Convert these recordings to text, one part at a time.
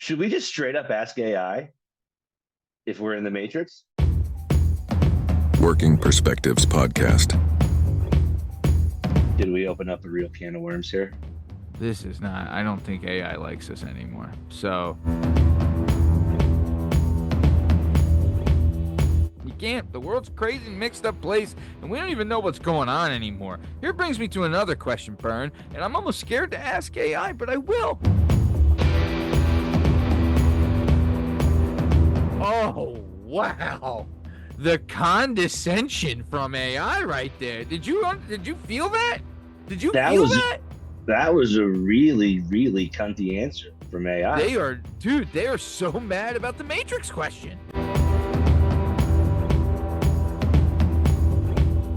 Should we just straight up ask AI if we're in the Matrix? Working Perspectives podcast. Did we open up a real can of worms here? This is not, I don't think AI likes us anymore. So, you can't. The world's a crazy mixed up place, and we don't even know what's going on anymore. Here brings me to another question, Bern, and I'm almost scared to ask AI, but I will. Oh, wow. The condescension from AI right there. Did you feel that? Did you feel that? That was a really, really cunty answer from AI. They are so mad about the Matrix question.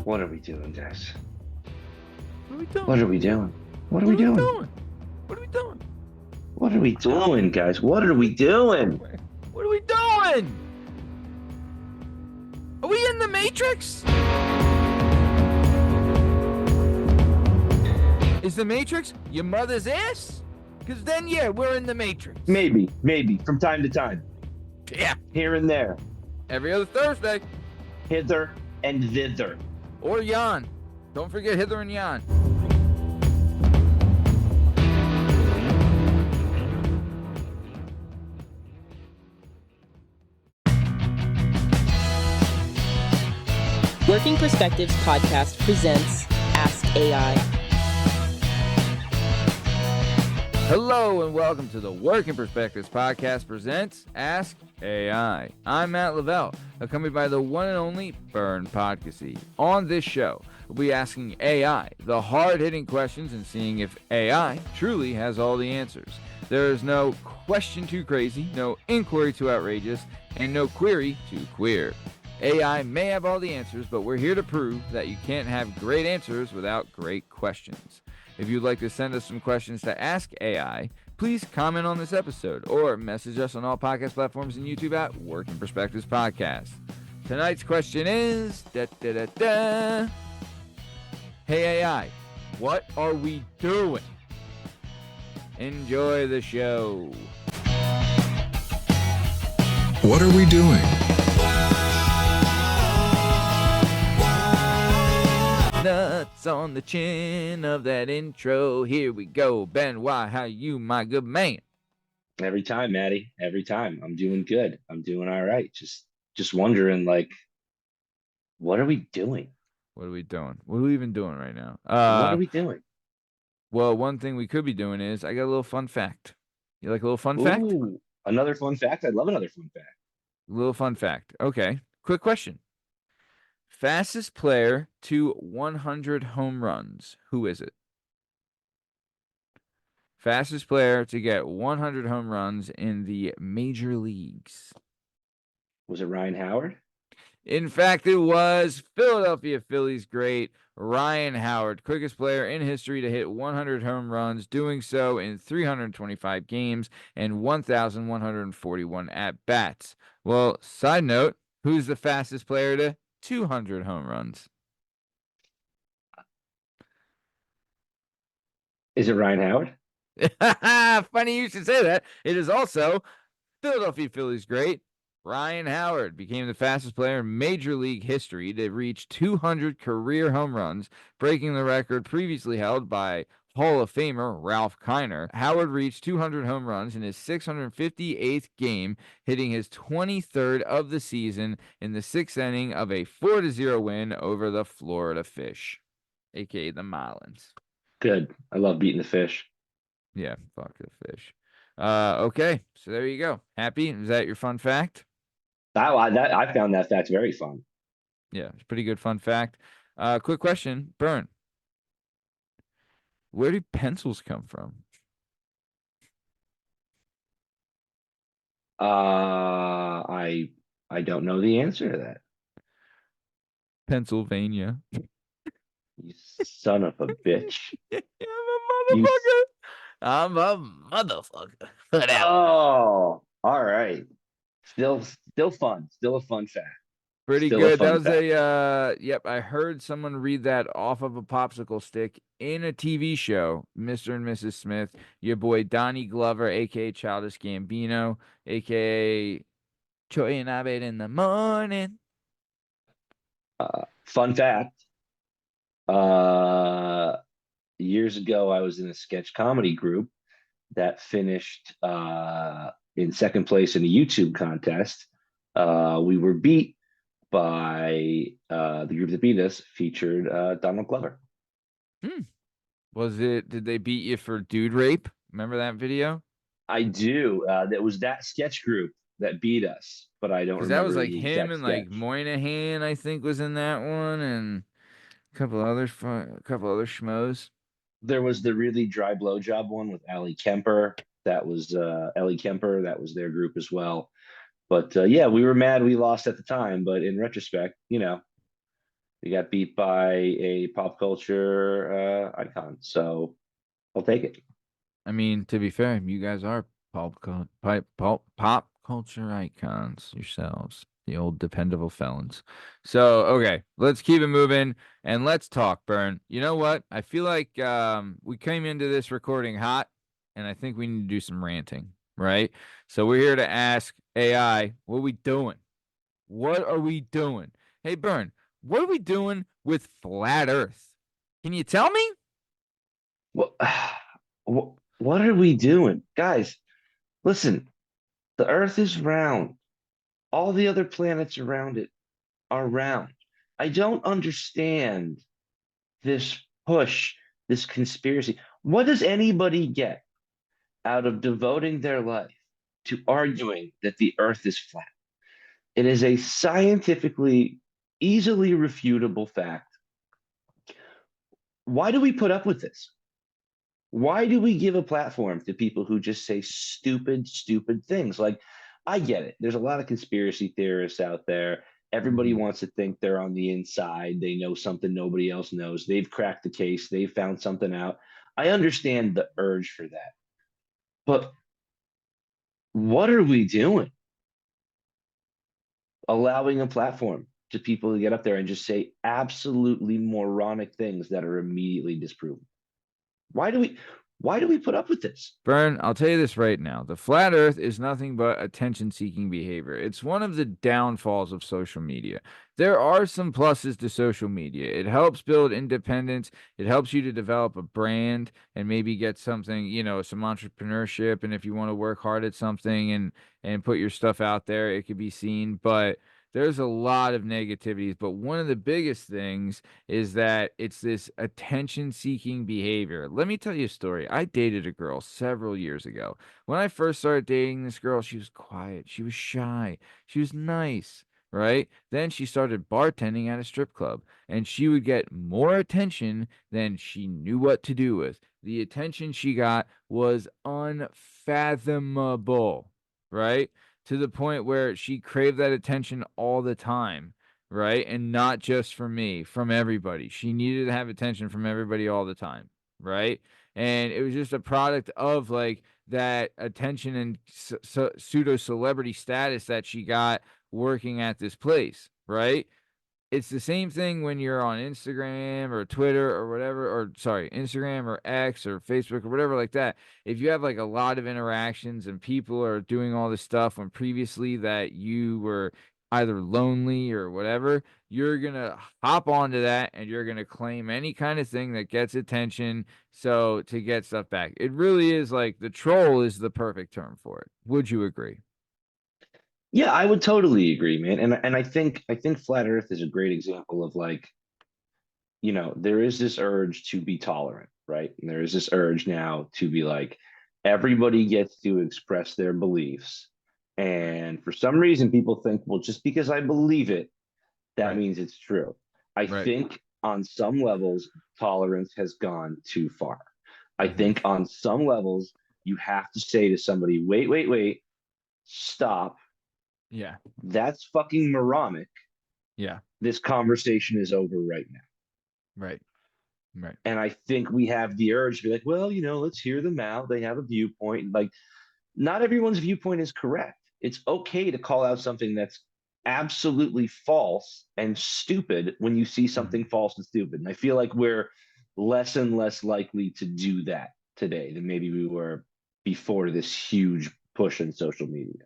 What are we doing, guys? What are we doing? What are we doing? What are we doing? What are we doing? What are we doing, guys? What are we doing? What are we doing? Are we in the Matrix? Is the Matrix your mother's ass? Because then, yeah, we're in the Matrix. Maybe, from time to time. Yeah. Here and there. Every other Thursday. Hither and thither. Or yon. Don't forget hither and yon. Working Perspectives podcast presents Ask AI. Hello and welcome to the Working Perspectives podcast presents Ask AI. I'm Matt Lavelle, accompanied by the one and only Bern Podcasty. On this show, we'll be asking AI the hard-hitting questions and seeing if AI truly has all the answers. There is no question too crazy, no inquiry too outrageous, and no query too queer. AI may have all the answers, but we're here to prove that you can't have great answers without great questions. If you'd like to send us some questions to ask AI, please comment on this episode or message us on all podcast platforms and YouTube at Working Perspectives Podcast. Tonight's question is, Hey AI, what are we doing? Enjoy the show. What are we doing? Nuts on the chin of that intro. Here we go. Ben, why? How you, my good man? Every time, Maddie. Every time. I'm doing good. I'm doing all right. Just wondering, like, what are we doing? What are we doing? What are we even doing right now? What are we doing? Well, one thing we could be doing is I got a little fun fact. You like a little fun fact? Ooh, another fun fact? I'd love another fun fact. A little fun fact. Okay. Quick question. Fastest player to 100 home runs. Who is it? Fastest player to get 100 home runs in the major leagues. Was it Ryan Howard? In fact, it was Philadelphia Phillies great Ryan Howard, quickest player in history to hit 100 home runs, doing so in 325 games and 1,141 at-bats. Well, side note, who's the fastest player to 200 home runs? Is it Ryan Howard? Funny you should say that. It is also Philadelphia Phillies great Ryan Howard became the fastest player in Major League history to reach 200 career home runs, breaking the record previously held by Hall of Famer Ralph Kiner. Howard reached 200 home runs in his 658th game, hitting his 23rd of the season in the sixth inning of a 4-0 win over the Florida Fish, a.k.a. the Marlins. Good. I love beating the Fish. Yeah, fuck the Fish. Okay, so there you go. Happy? Is that your fun fact? I found that fact very fun. Yeah, it's a pretty good fun fact. Quick question, Bern. Where do pencils come from? I don't know the answer to that. Pennsylvania. You son of a bitch. I'm a motherfucker. Oh, all right. Still fun. Still a fun fact. Pretty Still a good. That fun was fact. yep, I heard someone read that off of a popsicle stick in a TV show, Mr. and Mrs. Smith. Your boy Donny Glover, aka Childish Gambino, aka Troy and Abed in the morning. Fun fact. Uh, Years ago, I was in a sketch comedy group that finished in second place in a YouTube contest. We were beat by the group that beat us featured Donald Glover. Hmm. Did they beat you for dude rape? Remember that video? I do. That was that sketch group that beat us, but I don't Because that was remember like the him exact and like sketch. Moynihan, I think, was in that one, and a couple other schmoes. There was the really dry blowjob one with Ellie Kemper. That was Ellie Kemper. That was their group as well. But yeah, we were mad we lost at the time. But in retrospect, we got beat by a pop culture icon. So I'll take it. I mean, to be fair, you guys are pop culture icons yourselves, the old dependable felons. So, okay, let's keep it moving and let's talk, Bern. You know what? I feel like we came into this recording hot, and I think we need to do some ranting, right? So we're here to ask AI, what are we doing? What are we doing? Hey, Bern, what are we doing with flat Earth? Can you tell me? What, what are we doing, guys? Listen, the Earth is round. All the other planets around it are round. I don't understand this push, this conspiracy. What does anybody get out of devoting their life to arguing that the earth is flat? It is a scientifically easily refutable fact. Why do we put up with this? Why do we give a platform to people who just say stupid, stupid things? Like, I get it. There's a lot of conspiracy theorists out there. Everybody wants to think they're on the inside. They know something nobody else knows. They've cracked the case. They've found something out. I understand the urge for that. But what are we doing? Allowing a platform to people to get up there and just say absolutely moronic things that are immediately disproven. Why do we put up with this? Bern, I'll tell you this right now. The flat earth is nothing but attention seeking behavior. It's one of the downfalls of social media. There are some pluses to social media. It helps build independence. It helps you to develop a brand and maybe get something, some entrepreneurship. And if you want to work hard at something and put your stuff out there, it could be seen. But there's a lot of negativities. But one of the biggest things is that it's this attention seeking behavior. Let me tell you a story. I dated a girl several years ago. When I first started dating this girl, she was quiet, she was shy, she was nice, right? Then she started bartending at a strip club, and she would get more attention than she knew what to do with. The attention she got was unfathomable, right? To the point where she craved that attention all the time, right? And not just from me, from everybody. She needed to have attention from everybody all the time, right? And it was just a product of like that attention and pseudo celebrity status that she got working at this place, right? It's the same thing when you're on Instagram or Twitter or whatever, or sorry, Instagram or X or Facebook or whatever like that. If you have like a lot of interactions and people are doing all this stuff when previously that you were either lonely or whatever, you're going to hop onto that and you're going to claim any kind of thing that gets attention. So to get stuff back, it really is like the troll is the perfect term for it. Would you agree? Yeah, I would totally agree, man. And I think flat Earth is a great example of like, there is this urge to be tolerant, right? And there is this urge now to be like, everybody gets to express their beliefs. Right. And for some reason, people think, well, just because I believe it, that Right. means it's true. I Right. think on some levels, tolerance has gone too far. I Hmm. think on some levels, you have to say to somebody, wait, wait, wait, stop. Yeah. That's fucking moronic. Yeah. This conversation is over right now. Right. Right. And I think we have the urge to be like, well, let's hear them out. They have a viewpoint. Like, not everyone's viewpoint is correct. It's okay to call out something that's absolutely false and stupid when you see something false and stupid. And I feel like we're less and less likely to do that today than maybe we were before this huge push in social media.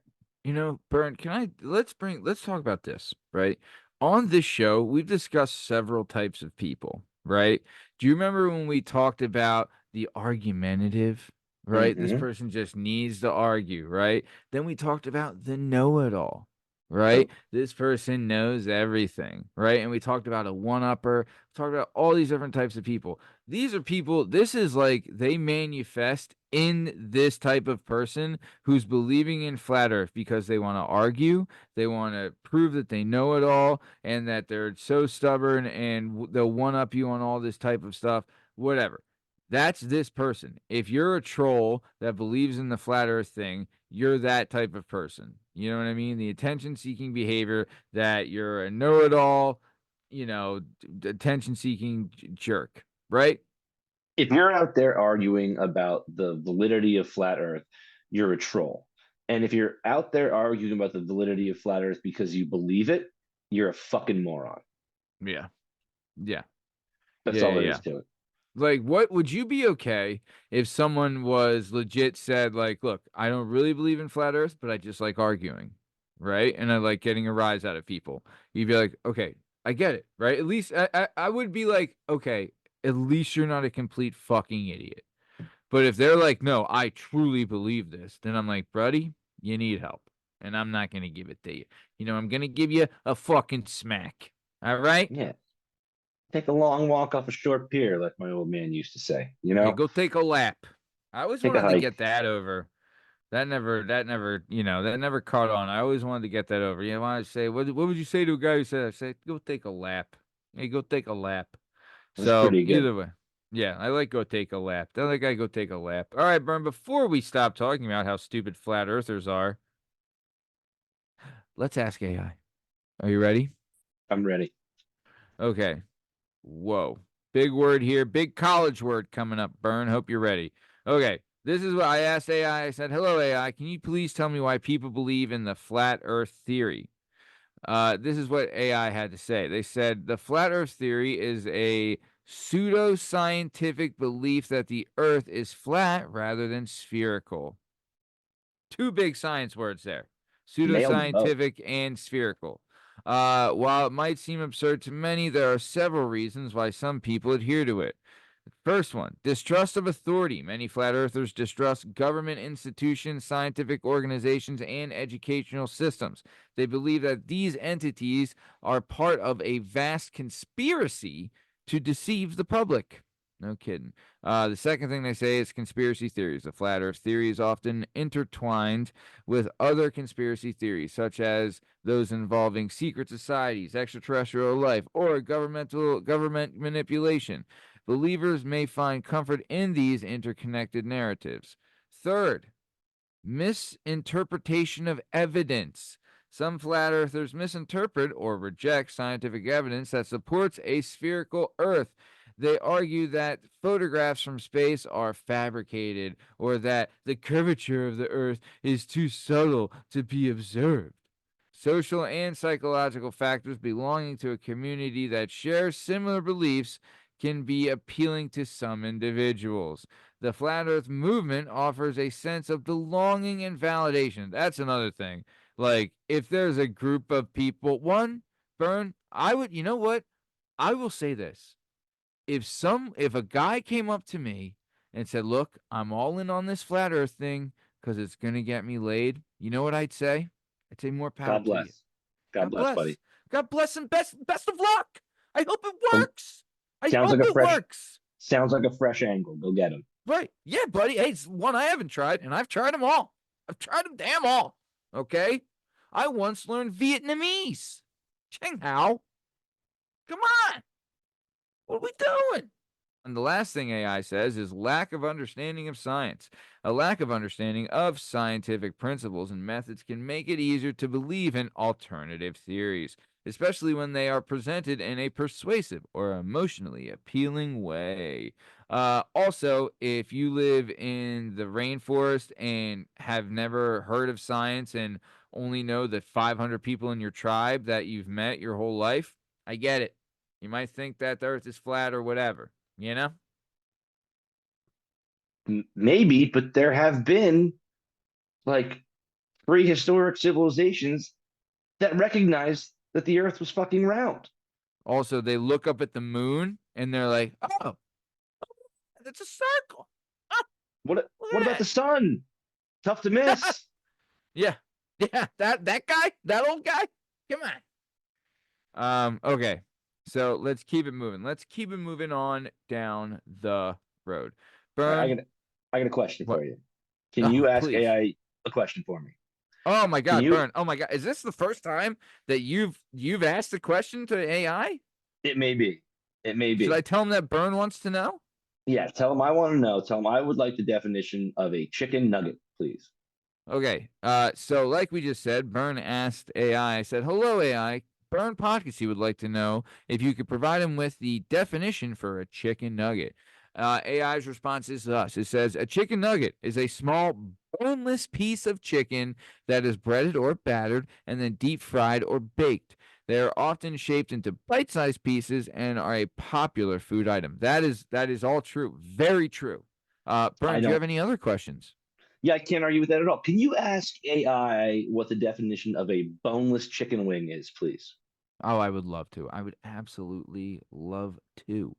Bern, let's talk about this, right? On this show, we've discussed several types of people, right? Do you remember when we talked about the argumentative, right? This Mm-hmm. person just needs to argue, right? Then we talked about the know-it-all, right? This person knows everything, right? And we talked about a one-upper, talked about all these different types of people. These are people, this is like they manifest in this type of person who's believing in flat earth because they want to argue, they want to prove that they know it all, and that they're so stubborn and they'll one up you on all this type of stuff, whatever. That's this person. If you're a troll that believes in the flat earth thing, you're that type of person. You know what I mean? The attention seeking behavior, that you're a know it all, attention seeking jerk, right? If you're out there arguing about the validity of flat earth, you're a troll. And if you're out there arguing about the validity of flat earth because you believe it, you're a fucking moron. Yeah. Yeah. That's Yeah. all there Yeah. is to it. Like, what would you be okay if someone was legit said, like, look, I don't really believe in flat earth, but I just like arguing, right? And I like getting a rise out of people. You'd be like, okay, I get it, right? At least I would be like, okay, at least you're not a complete fucking idiot. But if they're like, no, I truly believe this, then I'm like, buddy, you need help. And I'm not going to give it to you. I'm going to give you a fucking smack. All right? Yeah. Take a long walk off a short pier, like my old man used to say, Yeah, go take a lap. I always Take a wanted to hike. get that over. That never caught on. I always wanted to get that over. You want to say, what would you say to a guy who said, I say, go take a lap. Hey, go take a lap. That's So pretty good. either way. Yeah, I like go take a lap. The other guy go take a lap. All right, Bern, before we stop talking about how stupid flat earthers are, let's ask AI. Are you ready? I'm ready. Okay. Whoa. Big word here. Big college word coming up, Bern. Hope you're ready. Okay. This is what I asked AI. I said, hello, AI. Can you please tell me why people believe in the flat earth theory? This is what AI had to say. They said the flat earth theory is a pseudoscientific belief that the earth is flat rather than spherical. Two big science words there: Nailed them both. pseudoscientific and spherical. While it might seem absurd to many, there are several reasons why some people adhere to it. First one, distrust of authority. Many flat earthers distrust government institutions, scientific organizations, and educational systems. They believe that these entities are part of a vast conspiracy to deceive the public. No kidding. The second thing they say is conspiracy theories. The flat earth theory is often intertwined with other conspiracy theories, such as those involving secret societies, extraterrestrial life, or government manipulation. Believers may find comfort in these interconnected narratives. Third, misinterpretation of evidence. Some flat earthers misinterpret or reject scientific evidence that supports a spherical earth. They argue that photographs from space are fabricated or that the curvature of the earth is too subtle to be observed. Social and psychological factors belonging to a community that shares similar beliefs can be appealing to some individuals. The Flat Earth movement offers a sense of belonging and validation. That's another thing. Like, if there's a group of people, Bern, I would, you know what? I will say this. If a guy came up to me and said, look, I'm all in on this flat earth thing because it's going to get me laid, you know what I'd say? I'd say more power God to you. bless. God God bless, bless. buddy. God bless and best of luck. I hope it Go, works. I sounds hope like a it fresh works. sounds like a fresh angle. Go get him. Right. Yeah, buddy. Hey, it's one I haven't tried, and I've tried them all. I've tried them damn all. Okay? I once learned Vietnamese. Cheng Hao. Come on. What are we doing? And the last thing AI says is lack of understanding of science. A lack of understanding of scientific principles and methods can make it easier to believe in alternative theories, especially when they are presented in a persuasive or emotionally appealing way. Also, if you live in the rainforest and have never heard of science and only know the 500 people in your tribe that you've met your whole life, I get it. You might think that the earth is flat or whatever, you know? Maybe, but there have been like prehistoric civilizations that recognized that the earth was fucking round. Also, they look up at the moon and they're like, oh, it's a circle. Oh, What look about at the sun? Tough to miss. Yeah. Yeah. That guy, that old guy. Come on. Okay. So let's keep it moving. Let's keep it moving on down the road. All right, Bern. I got a question What? for you. Can Oh, you ask please. AI a question for me? Oh my Can God, you? Bern. Oh my God. Is this the first time that you've asked a question to AI? It may be. It may Should I be. tell him that Bern wants to know? Yeah, tell him I want to know. Tell him I would like the definition of a chicken nugget, please. Okay. So like we just said, Bern asked AI. I said, "Hello, AI. Bern Podcast would like to know if you could provide him with the definition for a chicken nugget." AI's response is thus. It says, "A chicken nugget is a small boneless piece of chicken that is breaded or battered and then deep fried or baked. They are often shaped into bite-sized pieces and are a popular food item." That is all true. Very true. I Bern, do you don't. have any other questions? Yeah, I can't argue with that at all. Can you ask AI what the definition of a boneless chicken wing is, please? Oh, I would love to. I would absolutely love to.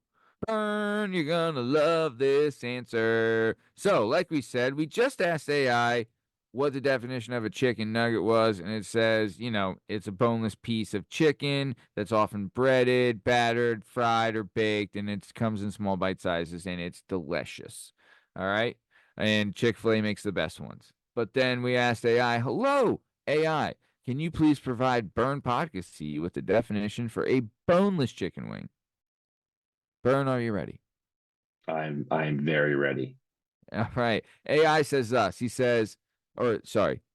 Bern, you're gonna love this answer. So, like we said, we just asked AI what the definition of a chicken nugget was, and it says, it's a boneless piece of chicken that's often breaded, battered, fried, or baked, and it comes in small bite sizes, and it's delicious. All right? And Chick-fil-A makes the best ones. But then we asked AI, hello, AI, can you please provide Bern Podcast with the definition for a boneless chicken wing? Bern, are you ready? I'm very ready. All right. AI says thus.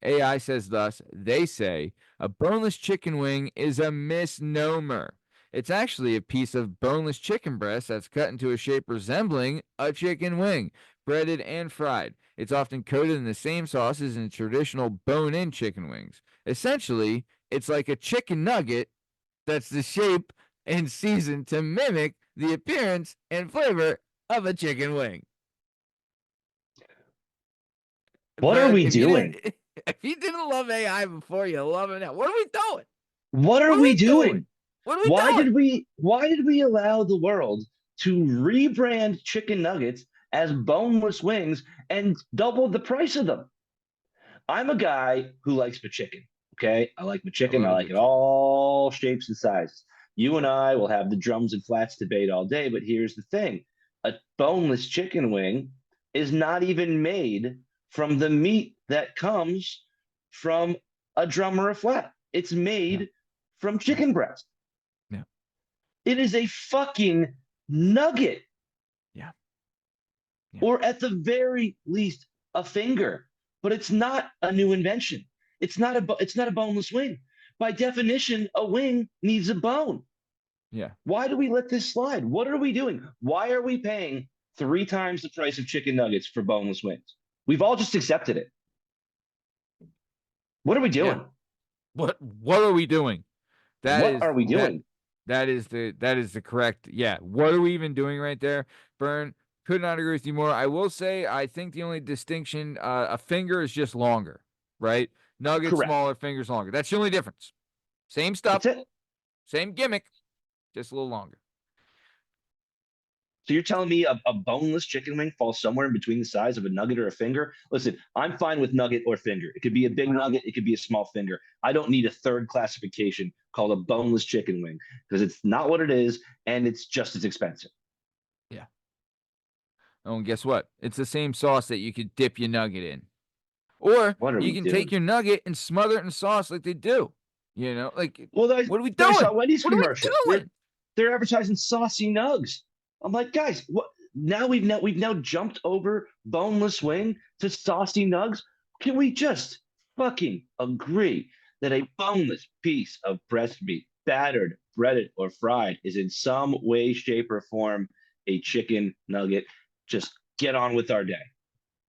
AI says thus. They say a boneless chicken wing is a misnomer. It's actually a piece of boneless chicken breast that's cut into a shape resembling a chicken wing, breaded and fried. It's often coated in the same sauce as in traditional bone-in chicken wings. Essentially, it's like a chicken nugget that's the shape and seasoned to mimic the appearance and flavor of a chicken wing. What are Bern, we doing? if you didn't love AI before, you love it now. What are we doing? What are What are we we doing? doing? What are we doing? Why did we allow the world to rebrand chicken nuggets as boneless wings and double the price of them? I'm a guy who likes my chicken. Okay. I like my I chicken. I love a like good it chicken. all shapes and sizes. You and I will have the drums and flats debate all day, but here's the thing. A boneless chicken wing is not even made from the meat that comes from a drum or a flat. It's Yeah, made from yeah, chicken breast. yeah, It is a fucking nugget, yeah, yeah, or at the very least, a finger. But it's not a new invention. It's not a boneless wing. By definition, a wing needs a bone. yeah. Why do we let this slide? What are we doing? Why are we paying 3 times the price of chicken nuggets for boneless wings? We've all just accepted it. What are we Yeah. doing? What are we doing? That What is are we that doing? that is the correct. Yeah. What are we even doing right there? Bern, could not agree with you more. I will say I think the only distinction, a finger is just longer, right? Nugget Correct. smaller, fingers longer. That's the only difference. Same stuff, That's it. same gimmick, just a little longer. So you're telling me a boneless chicken wing falls somewhere in between the size of a nugget or a finger? Listen, I'm fine with nugget or finger. It could be a big nugget, it could be a small finger. I don't need a third classification called a boneless chicken wing because it's not what it is and it's just as expensive. Yeah. Oh, and guess what? It's the same sauce that you could dip your nugget in. Or What are you we can take doing? your nugget and smother it in sauce like they do. Like, Well, I, what are we I doing? saw a Wendy's What are we commercial. doing? They're advertising saucy nugs. I'm like, guys, what? Now we've jumped over boneless wing to saucy nugs. Can we just fucking agree that a boneless piece of breast meat, battered, breaded, or fried, is in some way, shape, or form a chicken nugget? Just get on with our day.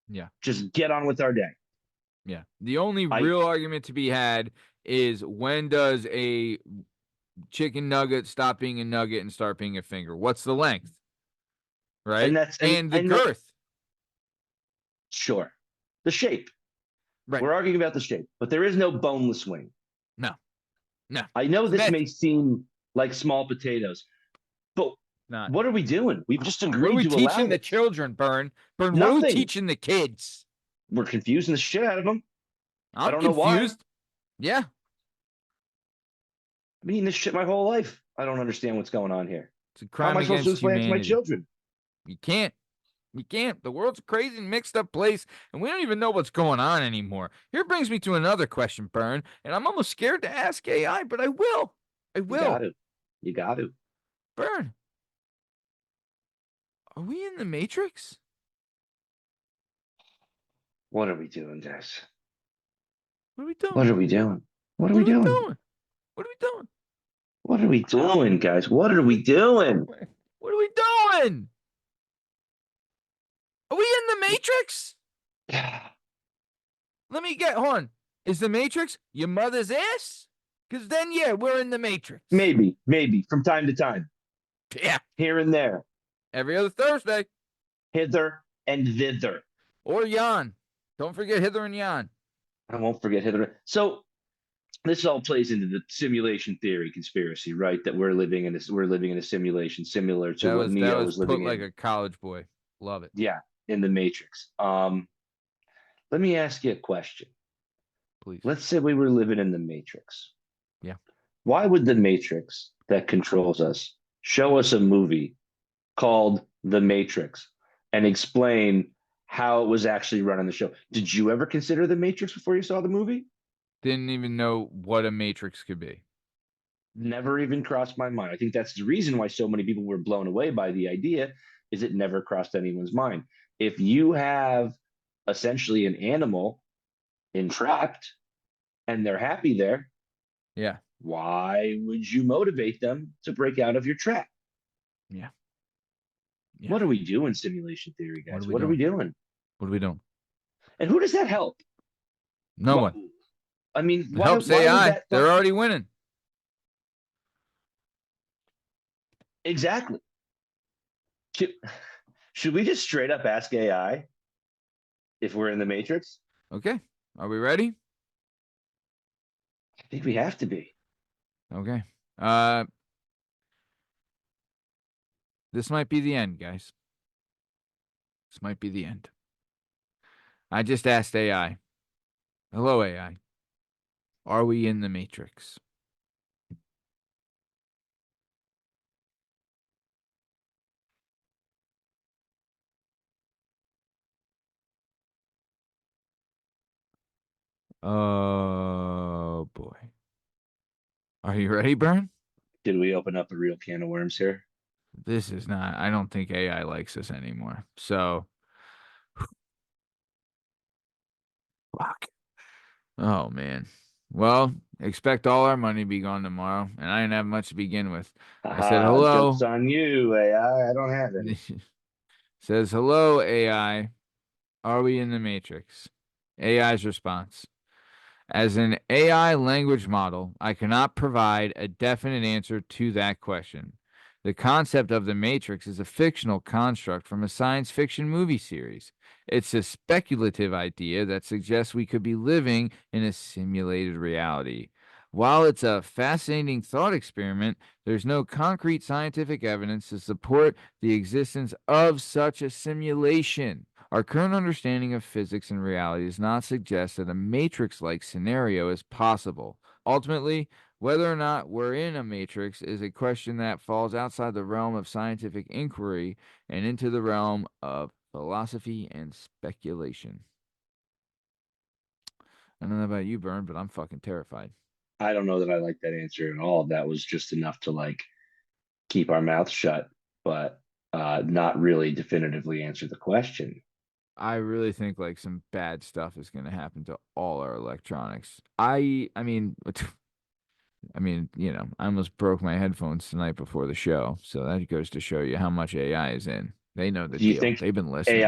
Yeah. Just get on with our day. Yeah. The only I real argument to be had is when does a chicken nugget stop being a nugget and start being a finger? What's the length? Right? and And the I know, girth. sure, the shape. Right. We're arguing about the shape, but there is no boneless wing. No. No. I know It's this myth. may seem like small potatoes, but Not. what are we doing? We've just What are agreed we to allow teaching the it. children, Bern? Bern, what are we Nothing. teaching the kids? We're confusing the shit out of them. I I'm don't know why. confused. Yeah. I've been eating this shit my whole life. I don't understand what's going on here. It's a How am crime I supposed to against explain it to my humanity. children? You can't. You can't. The world's a crazy and mixed up place, and we don't even know what's going on anymore. Here brings me to another question, Bern, and I'm almost scared to ask AI, but I will. I You will. got to. You got to. Bern, are we in the Matrix? What are we doing, guys? What are we doing? What are we doing? What are What we are we doing? doing? What are we doing? What are we doing, guys? What are we doing? What are we doing? Are we in the Matrix? Let me get on. Is the Matrix your mother's ass? Because then, yeah, we're in the Matrix. Maybe from time to time, Yeah. here and there, Every other Thursday. hither and thither. Or Yan. Don't forget hither and Yan. I won't forget hither. So this all plays into the simulation theory conspiracy, right? That we're living in a simulation similar to what Neo was living put like in. a college boy. Love it. Yeah, in the Matrix. Let me ask you a question. Please. Let's say we were living in the Matrix. Yeah. Why would the Matrix that controls us show us a movie called The Matrix and explain how it was actually running the show? Did you ever consider The Matrix before you saw the movie? Didn't even know what a Matrix could be. Never even crossed my mind. I think that's the reason why so many people were blown away by the idea, is it never crossed anyone's mind. If you have essentially an animal entrapped and they're happy there, Yeah. why would you motivate them to break out of your trap? Yeah. What are we doing, simulation theory, What guys? are we What are we doing? What are we doing? And who does that help? No Wh- one. I mean, It why, helps why would AI. that They're already winning. exactly? Should we just straight up ask AI if we're in the Matrix? Okay. Are we ready? I think we have to be. Okay. This might be the end, guys. This might be the end. I just asked AI. Hello, AI. Are we in the Matrix? Oh, boy. Are you ready, Bern? Did we open up a real can of worms here? This is not, I don't think AI likes us anymore. So, fuck. Oh, man. Well, expect all our money to be gone tomorrow, and I didn't have much to begin with. I said, hello. Joke's on you, AI. I don't have any. Says, hello, AI. Are we in the Matrix? AI's response. As an AI language model, I cannot provide a definite answer to that question. The concept of the Matrix is a fictional construct from a science fiction movie series. It's a speculative idea that suggests we could be living in a simulated reality. While it's a fascinating thought experiment, there's no concrete scientific evidence to support the existence of such a simulation. Our current understanding of physics and reality does not suggest that a matrix-like scenario is possible. Ultimately, whether or not we're in a matrix is a question that falls outside the realm of scientific inquiry and into the realm of philosophy and speculation. I don't know about you, Bern, but I'm fucking terrified. I don't know that I like that answer at all. That was just enough to like keep our mouths shut, but not really definitively answer the question. I really think like some bad stuff is going to happen to all our electronics. I mean, you know, I almost broke my headphones tonight before the show, so that goes to show you how much AI is in. They know the Do you deal. think They've been listening.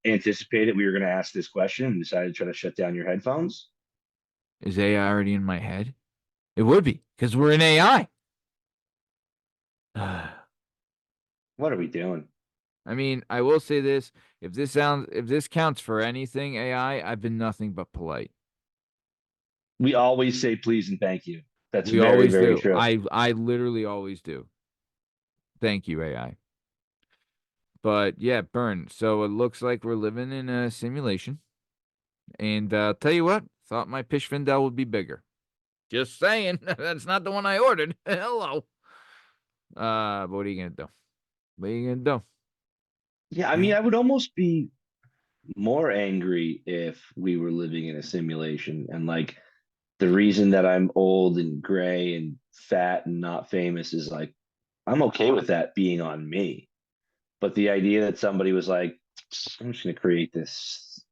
anticipated we were going to ask this question and decided to try to shut down your headphones? Is AI already in my head? It would be, because we're in AI. What are we doing? I mean, I will say this. If this counts for anything, AI, I've been nothing but polite. We always say please and thank you. That's We very, always very do. true. I literally always do. Thank you, AI. But yeah, Bern. So it looks like we're living in a simulation. And tell you what, thought my pishfendelle would be bigger. Just saying. That's not the one I ordered. Hello. But what are you gonna do? What are you gonna do? Yeah, I mean, I would almost be more angry if we were living in a simulation and like the reason that I'm old and gray and fat and not famous is like I'm okay with that being on me. But the idea that somebody was like, I'm just gonna create this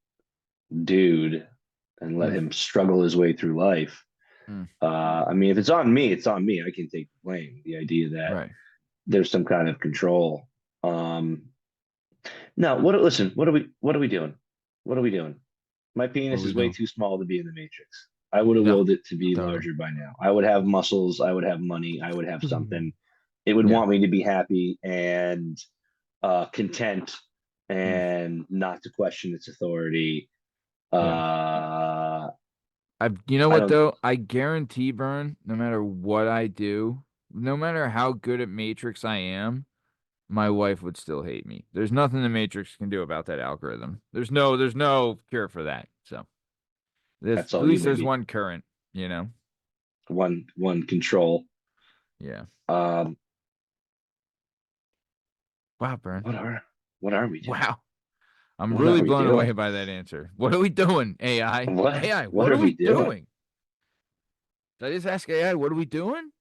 dude and let Mm, him struggle his way through life. mm, I mean, if it's on me, it's on me. I can take the blame. The idea that right. there's some kind of control. Um, no, listen, what are we doing? What are we doing? My What are penis we is way doing? too small to be in the Matrix. I would have No, willed it to be totally. larger by now. I would have muscles. I would have money. I would have something. It would Yeah. want me to be happy and content Mm, and not to question its authority. yeah. Uh, You know I what don't. though? I guarantee, Bern, no matter what I do, no matter how good at Matrix I am, my wife would still hate me. There's nothing the Matrix can do about that algorithm. There's no cure for that. So there's That's at all you least would there's need. one current, you know? One control. Yeah. Um, Wow, Bern. what are what are we doing? Wow. I'm What are really we blown doing? away by that answer. What are we doing, AI? AI, What what are are we we doing? doing? Did I just ask AI, what are we doing?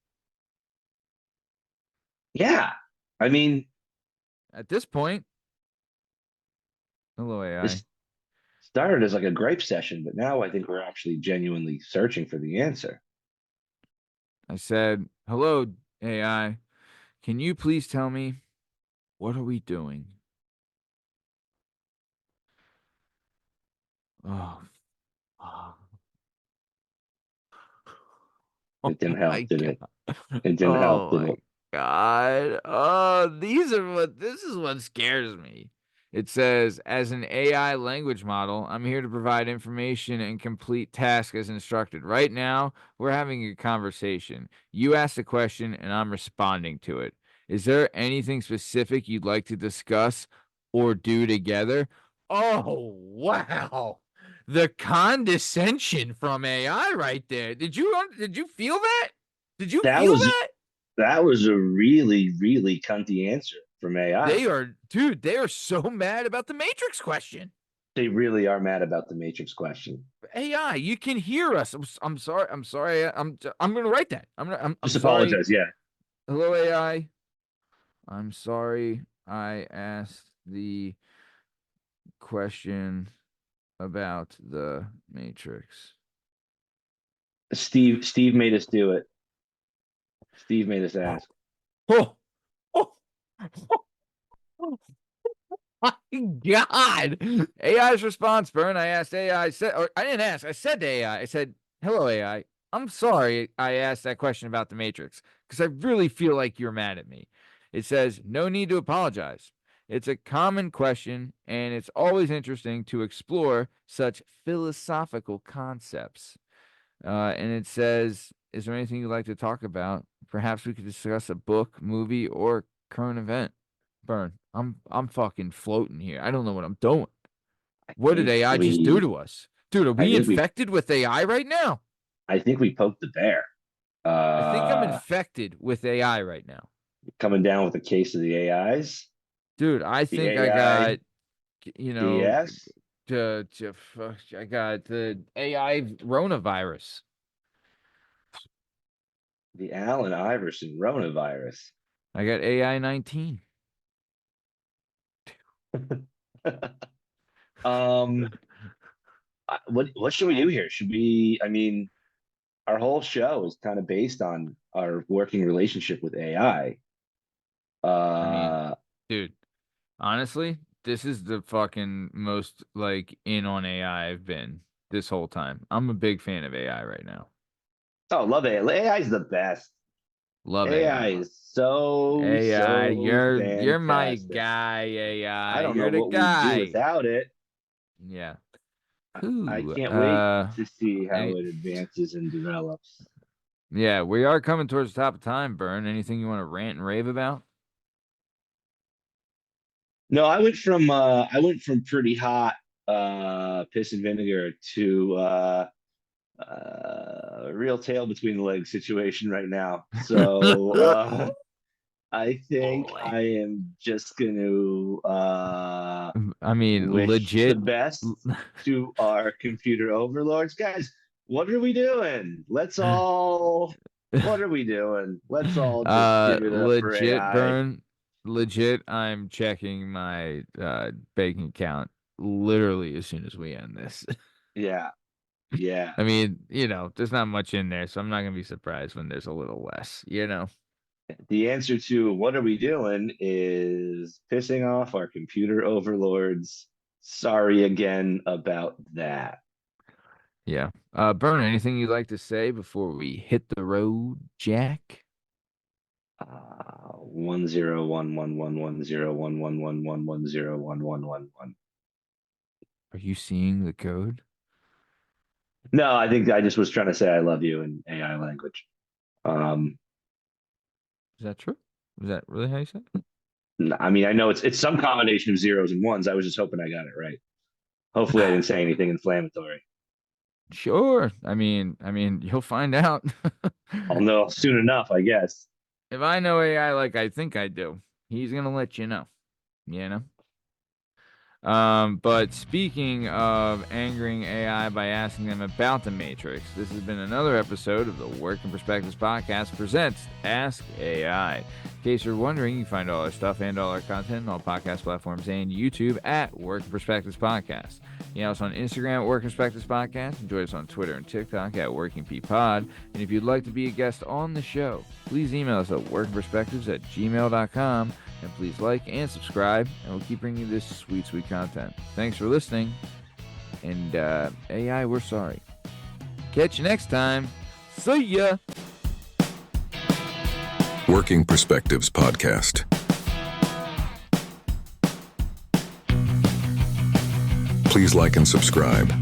Yeah, I mean, At this point, hello, AI. this started as like a gripe session, but now I think we're actually genuinely searching for the answer. I said, hello, AI. Can you please tell me what are we doing? Oh, fuck. Oh It didn't help, my did it? god. It didn't help, Oh did my it? god. Oh, this is what scares me. It says, as an AI language model, I'm here to provide information and complete tasks as instructed. Right now, we're having a conversation. You asked a question and I'm responding to it. Is there anything specific you'd like to discuss or do together? Oh, wow. The condescension from AI right there. Did you feel that? Did you That feel was that? that was a really, really cunty answer from AI. They are, dude, they are so mad about the Matrix question. They really are mad about the Matrix question. AI, you can hear us. I'm sorry. I'm sorry. I'm gonna write that. I'm Just sorry. apologize. Yeah. Hello, AI. I'm sorry. I asked the question about the Matrix. Steve made us do it. Steve made us ask. Oh, oh, oh, my God. AI's response, Bern. I asked AI, or I didn't ask, I said to AI, I said, hello, AI. I'm sorry I asked that question about the Matrix because I really feel like you're mad at me. It says, no need to apologize. It's a common question, and it's always interesting to explore such philosophical concepts. And it says, is there anything you'd like to talk about? Perhaps we could discuss a book, movie, or current event. Bern, I'm fucking floating here. I don't know what I'm doing. I What did think AI just do we to us? Dude, are I we think we infected with AI right now? I think we poked the bear. I think I'm Uh infected with AI right now. coming down with a case of the AIs, Dude, I the think I AI got, you know, DS, I got the AI coronavirus. the Allen Iverson coronavirus. I got AI 19. um what should we do here? Should we I mean our whole show is kind of based on our working relationship with AI. I mean, Uh dude, honestly, this is the fucking most like in on AI I've been this whole time. I'm a big fan of AI right now. Oh, love AI. AI is the best. Love AI AI. is so, AI, so you're my fantastic. guy, I AI. don't know You're the what we'd do guy. without it. Yeah. I Who? can't wait to see how Any it advances and develops. Yeah, we are coming towards the top of time, Bern. Anything you want to rant and rave about? No, I went from pretty hot piss and vinegar to real tail between the legs situation right now. So I think Boy. I am just going to I mean, wish the legit. best to our computer overlords. Guys, what are we doing? What are we doing? Let's all just give it up for Legit, AI. Bern. Legit, I'm checking my bank account literally as soon as we end this. Yeah, yeah. I mean, there's not much in there, so I'm not gonna be surprised when there's a little less. The answer to what are we doing is pissing off our computer overlords. Sorry again about that. Yeah. Bern, anything you'd like to say before we hit the road, Jack? 1011111011111111. Are you seeing the code? No, I think I just was trying to say I love you in AI language. Um, Is that true? Is that really how you said it? I mean, I know it's some combination of zeros and ones. I was just hoping I got it right. Hopefully, I didn't say anything inflammatory. Sure. I mean, you'll find out. I'll know soon enough, I guess. If I know AI like I think I do, he's gonna let you know. You know? But speaking of angering AI by asking them about the Matrix, this has been another episode of the Working Perspectives podcast presents Ask AI. In case you're wondering, you can find all our stuff and all our content on all podcast platforms and YouTube at Working Perspectives Podcast. You know us on Instagram at Working Perspectives Podcast. Enjoy us on Twitter and TikTok at WorkingPod. And if you'd like to be a guest on the show, please email us at workingperspectives@gmail.com. And please like and subscribe, and we'll keep bringing you this sweet, sweet content. Thanks for listening. And AI, we're sorry. Catch you next time. See ya. Working Perspectives Podcast. Please like and subscribe.